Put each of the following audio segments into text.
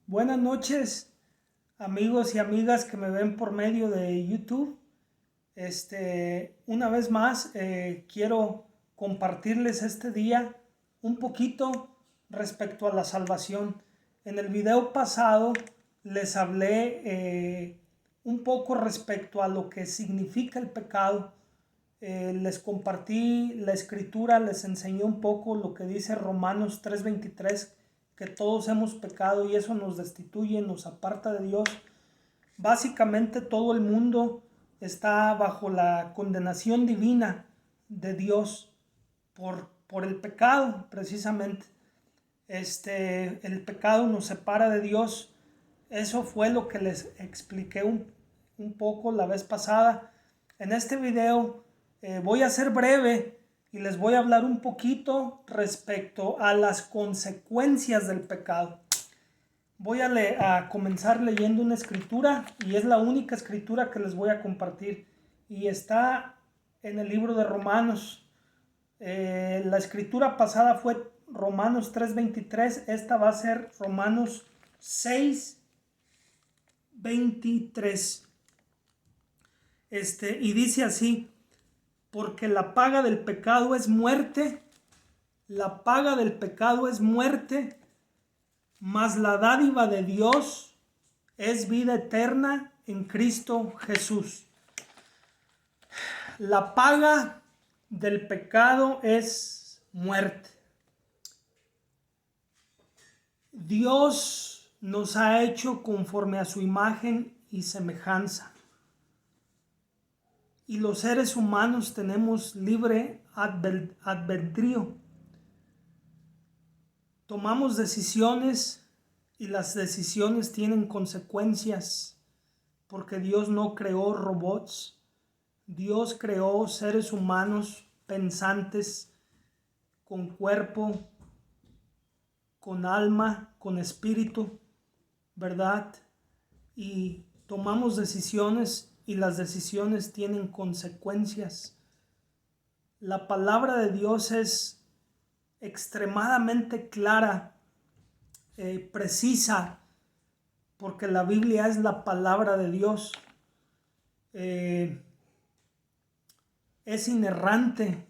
Buenas noches, amigos y amigas que me ven por medio de YouTube. Una vez más, quiero compartirles este día un poquito respecto a la salvación. En el video pasado les hablé un poco respecto a lo que significa el pecado. Les compartí la escritura, les enseñé un poco lo que dice Romanos 3:23, que todos hemos pecado y eso nos destituye, nos aparta de Dios. Básicamente todo el mundo está bajo la condenación divina de Dios por el pecado, precisamente. El pecado nos separa de Dios. Eso fue lo que les expliqué un poco la vez pasada. En este video voy a ser breve y les voy a hablar un poquito respecto a las consecuencias del pecado. Voy a comenzar leyendo una escritura y es la única escritura que les voy a compartir y está en el libro de Romanos. La escritura pasada fue Romanos 3:23, esta va a ser Romanos 6:23. Y dice así: porque la paga del pecado es muerte, la paga del pecado es muerte, mas la dádiva de Dios es vida eterna en Cristo Jesús. La paga del pecado es muerte. Dios nos ha hecho conforme a su imagen y semejanza. Y los seres humanos tenemos libre albedrío. Tomamos decisiones y las decisiones tienen consecuencias, porque Dios no creó robots. Dios creó seres humanos pensantes, con cuerpo, con alma, con espíritu, ¿verdad? Y tomamos decisiones y las decisiones tienen consecuencias. La palabra de Dios es extremadamente clara, precisa, porque la Biblia es la palabra de Dios. Es inerrante,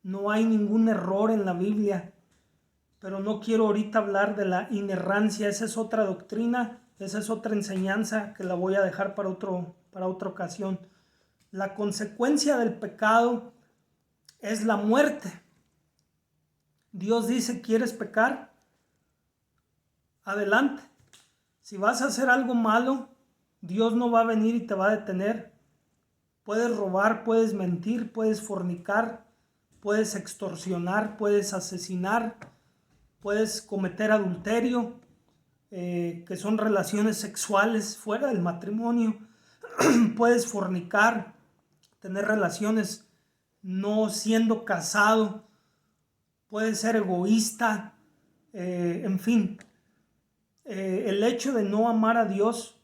no hay ningún error en la Biblia, pero no quiero ahorita hablar de la inerrancia. Esa es otra doctrina, esa es otra enseñanza que la voy a dejar para otra ocasión. La consecuencia del pecado es la muerte. Dios dice: ¿quieres pecar? Adelante. Si vas a hacer algo malo, Dios no va a venir y te va a detener. Puedes robar, puedes mentir, puedes fornicar, puedes extorsionar, puedes asesinar, puedes cometer adulterio, que son relaciones sexuales fuera del matrimonio. Puedes fornicar, tener relaciones no siendo casado, puedes ser egoísta, en fin. El hecho de no amar a Dios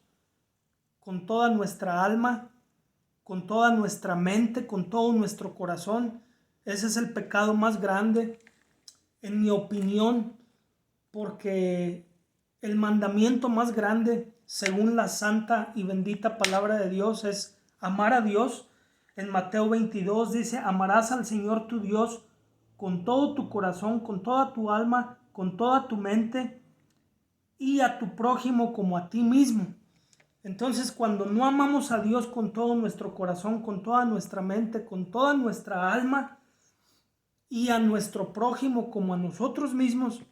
con toda nuestra alma, con toda nuestra mente, con todo nuestro corazón, ese es el pecado más grande, en mi opinión, porque el mandamiento más grande, según la santa y bendita palabra de Dios, es amar a Dios. En Mateo 22 dice: amarás al Señor tu Dios con todo tu corazón, con toda tu alma, con toda tu mente, y a tu prójimo como a ti mismo. Entonces, cuando no amamos a Dios con todo nuestro corazón, con toda nuestra mente, con toda nuestra alma, y a nuestro prójimo como a nosotros mismos,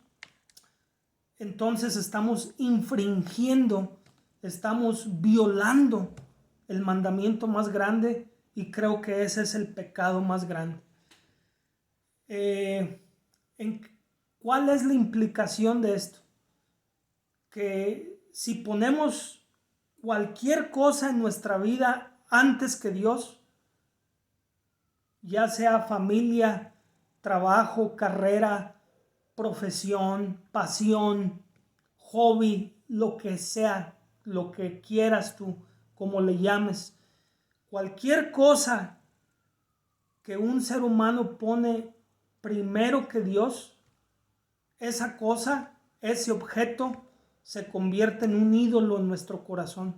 entonces estamos infringiendo, estamos violando el mandamiento más grande, y creo que ese es el pecado más grande. ¿Cuál es la implicación de esto? Que si ponemos cualquier cosa en nuestra vida antes que Dios, ya sea familia, trabajo, carrera, profesión, pasión, hobby, lo que sea, lo que quieras tú, como le llames, cualquier cosa que un ser humano pone primero que Dios, esa cosa, ese objeto, se convierte en un ídolo en nuestro corazón.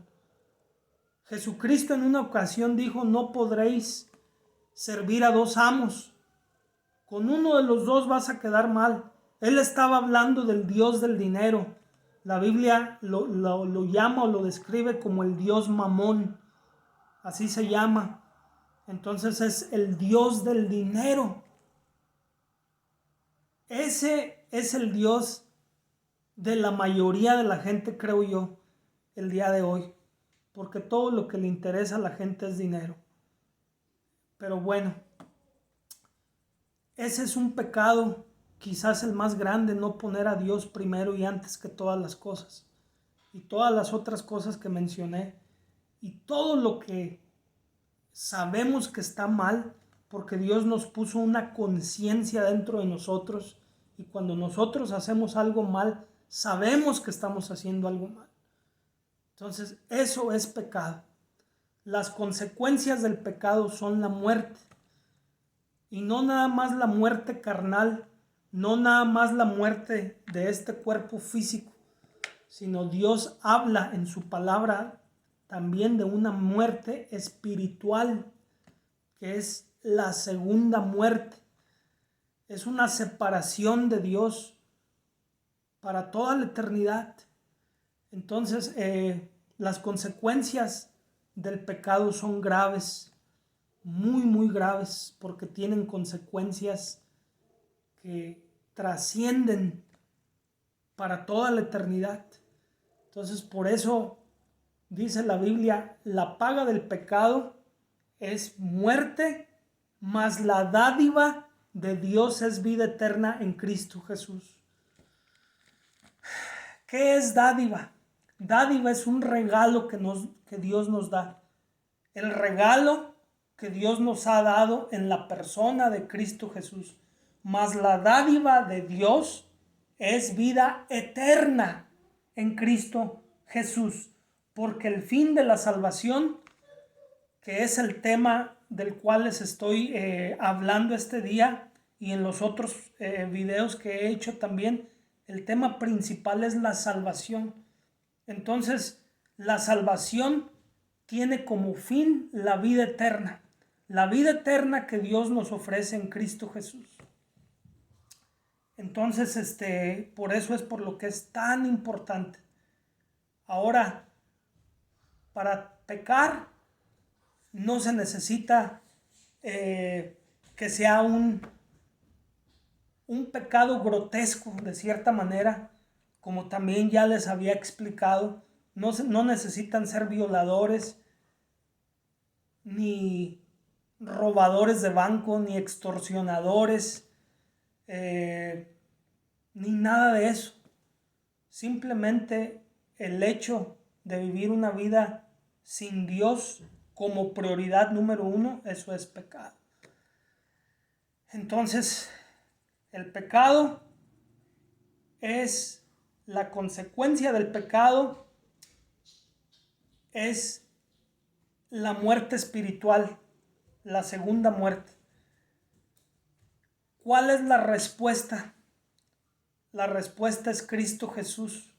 Jesucristo en una ocasión dijo: no podréis servir a dos amos. Con uno de los dos vas a quedar mal. Él estaba hablando del Dios del dinero. La Biblia lo llama o lo describe como el Dios Mamón. Así se llama. Entonces es el Dios del dinero. Ese es el Dios de la mayoría de la gente, creo yo, el día de hoy. Porque todo lo que le interesa a la gente es dinero. Pero bueno, ese es un pecado, quizás el más grande, no poner a Dios primero y antes que todas las cosas. Y todas las otras cosas que mencioné. Y todo lo que sabemos que está mal, porque Dios nos puso una conciencia dentro de nosotros. Y cuando nosotros hacemos algo mal, sabemos que estamos haciendo algo mal. Entonces, eso es pecado. Las consecuencias del pecado son la muerte. Y no nada más la muerte carnal, no nada más la muerte de este cuerpo físico, sino Dios habla en su palabra también de una muerte espiritual, que es la segunda muerte. Es una separación de Dios para toda la eternidad. Entonces, las consecuencias del pecado son graves, muy, muy graves, porque tienen consecuencias que trascienden para toda la eternidad. Entonces, por eso dice la Biblia: la paga del pecado es muerte, mas la dádiva de Dios es vida eterna en Cristo Jesús. ¿Qué es dádiva? Dádiva es un regalo que Dios nos da. El regalo que Dios nos ha dado en la persona de Cristo Jesús. Mas la dádiva de Dios es vida eterna en Cristo Jesús. Porque el fin de la salvación, que es el tema del cual les estoy hablando este día y en los otros videos que he hecho también, el tema principal es la salvación. Entonces, la salvación tiene como fin la vida eterna. La vida eterna que Dios nos ofrece en Cristo Jesús. Entonces, por eso es por lo que es tan importante. Ahora, para pecar no se necesita que sea un pecado grotesco, de cierta manera, como también ya les había explicado. No necesitan ser violadores, ni robadores de banco, ni extorsionadores, ni nada de eso. Simplemente el hecho de vivir una vida sin Dios como prioridad número uno, eso es pecado. Entonces, el pecado es la consecuencia del pecado, es la muerte espiritual, la segunda muerte. ¿Cuál es la respuesta? La respuesta es Cristo Jesús.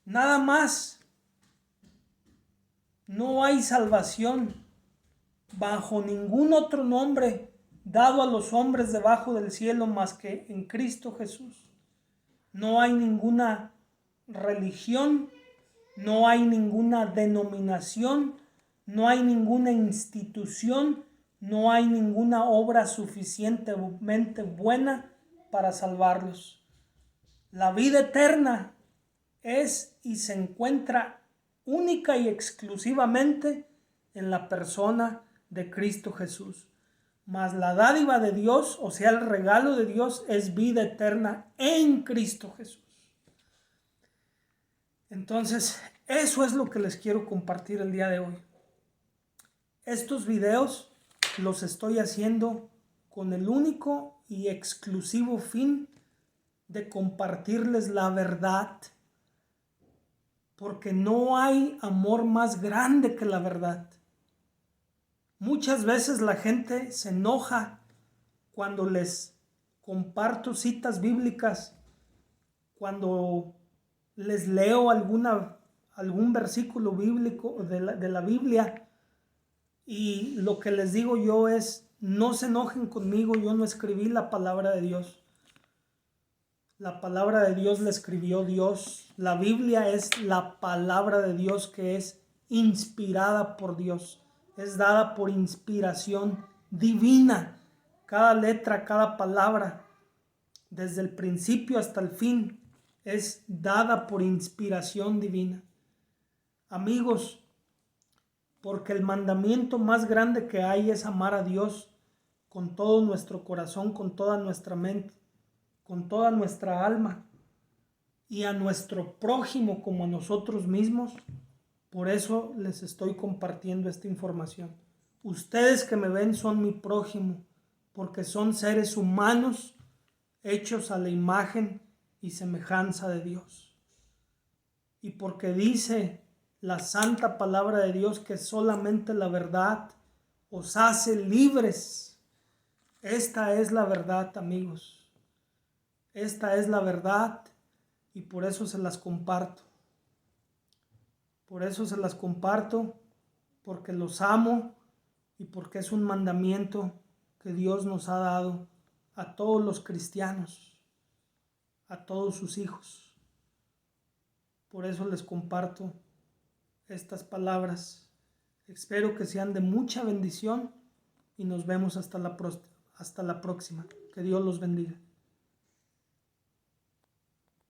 Nada más. No hay salvación bajo ningún otro nombre dado a los hombres debajo del cielo más que en Cristo Jesús. No hay ninguna religión, no hay ninguna denominación, no hay ninguna institución, no hay ninguna obra suficientemente buena para salvarlos. La vida eterna es y se encuentra única y exclusivamente en la persona de Cristo Jesús. Mas la dádiva de Dios, o sea, el regalo de Dios, es vida eterna en Cristo Jesús. Entonces, eso es lo que les quiero compartir el día de hoy. Estos videos los estoy haciendo con el único y exclusivo fin de compartirles la verdad, porque no hay amor más grande que la verdad. Muchas veces la gente se enoja cuando les comparto citas bíblicas, cuando les leo algún versículo bíblico de la Biblia, y lo que les digo yo es, no se enojen conmigo, yo no escribí la palabra de Dios. La palabra de Dios la escribió Dios. La Biblia es la palabra de Dios que es inspirada por Dios. Es dada por inspiración divina. Cada letra, cada palabra, desde el principio hasta el fin, es dada por inspiración divina. Amigos, porque el mandamiento más grande que hay es amar a Dios con todo nuestro corazón, con toda nuestra mente, con toda nuestra alma, y a nuestro prójimo como a nosotros mismos. Por eso les estoy compartiendo esta información. Ustedes que me ven son mi prójimo, porque son seres humanos hechos a la imagen y semejanza de Dios. Y porque dice la santa palabra de Dios que solamente la verdad os hace libres. Esta es la verdad, amigos. Esta es la verdad, y por eso se las comparto. Por eso se las comparto, porque los amo y porque es un mandamiento que Dios nos ha dado a todos los cristianos, a todos sus hijos. Por eso les comparto estas palabras. Espero que sean de mucha bendición y nos vemos hasta la próxima. Que Dios los bendiga.